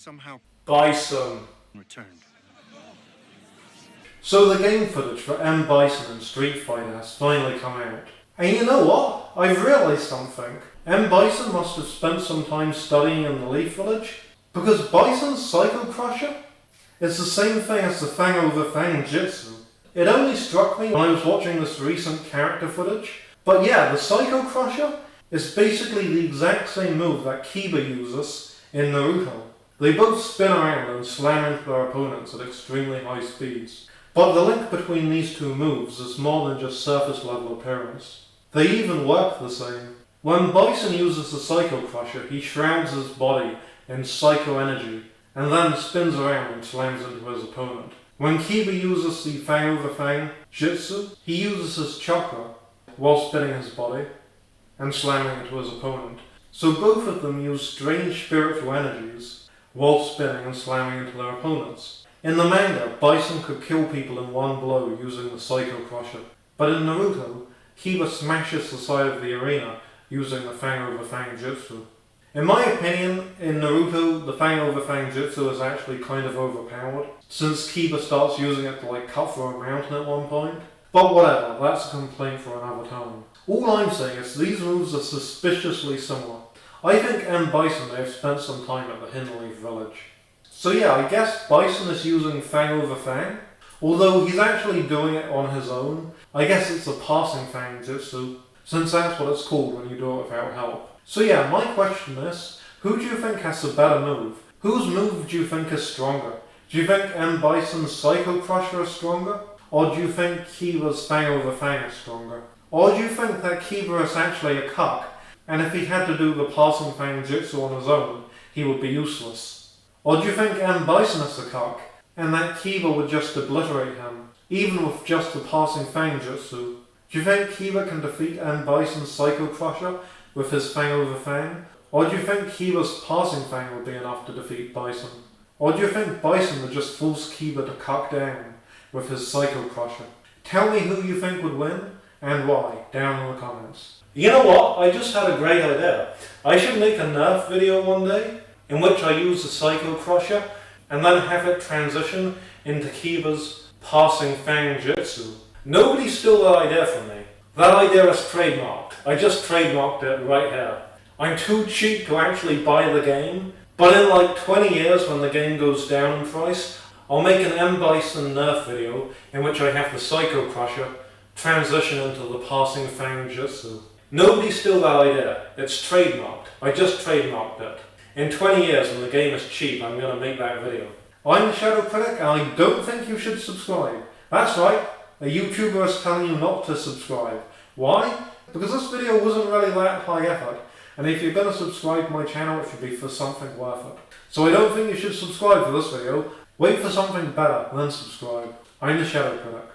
somehow Bison returned. So the game footage for Bison and Street Fighter has finally come out. And you know what? I've realised something. Bison must have spent some time studying in the Leaf Village, because Bison's Psycho Crusher is the same thing as the Fang Jitsu. It only struck me when I was watching this recent character footage. But yeah, the Psycho Crusher is basically the exact same move that Kiba uses in Naruto. They both spin around and slam into their opponents at extremely high speeds. But the link between these two moves is more than just surface level appearance. They even work the same. When Bison uses the Psycho Crusher, he shrouds his body in psycho energy and then spins around and slams into his opponent. When Kiba uses the Fang Jitsu, he uses his chakra while spinning his body and slamming into his opponent. So both of them use strange spiritual energies while spinning and slamming into their opponents. In the manga, Bison could kill people in one blow using the Psycho Crusher, but in Naruto, Kiba smashes the side of the arena using the Fang Jitsu. In my opinion, in Naruto, the Fang Jitsu is actually kind of overpowered, since Kiba starts using it to cut through a mountain at one point. But whatever, that's a complaint for another time. All I'm saying is these moves are suspiciously similar. I think Bison may have spent some time at the Hidden Leaf Village. So yeah, I guess Bison is using Fang, although he's actually doing it on his own. I guess it's a passing Fang Jitsu, since that's what it's called when you do it without help. So yeah, my question is, who do you think has the better move? Whose move do you think is stronger? Do you think Bison's Psycho Crusher is stronger? Or do you think Kiba's Fang is stronger? Or do you think that Kiba is actually a cuck, and if he had to do the passing Fang Jitsu on his own, he would be useless? Or do you think Bison is a cuck, and that Kiba would just obliterate him, even with just the passing Fang Jitsu? Do you think Kiba can defeat Bison's Psycho Crusher with his Fang? Or do you think Kiba's passing Fang would be enough to defeat Bison? Or do you think Bison would just force Kiba to cuck down with his Psycho Crusher? Tell me who you think would win, and why, down in the comments. You know what? I just had a great idea. I should make a Nerf video one day, in which I use the Psycho Crusher, and then have it transition into Kiba's passing Fang Jitsu. Nobody stole that idea from me. That idea is trademarked. I just trademarked it right here. I'm too cheap to actually buy the game, but in 20 years when the game goes down in price, I'll make an Bison Nerf video in which I have the Psycho Crusher transition into the passing Fang Jitsu. Nobody stole that idea. It's trademarked. I just trademarked it. In 20 years, when the game is cheap, I'm going to make that video. I'm the Shadow Critic, and I don't think you should subscribe. That's right, a YouTuber is telling you not to subscribe. Why? Because this video wasn't really that high effort, and if you're going to subscribe to my channel, it should be for something worth it. So I don't think you should subscribe for this video. Wait for something better, then subscribe. I'm the Shadow Critic.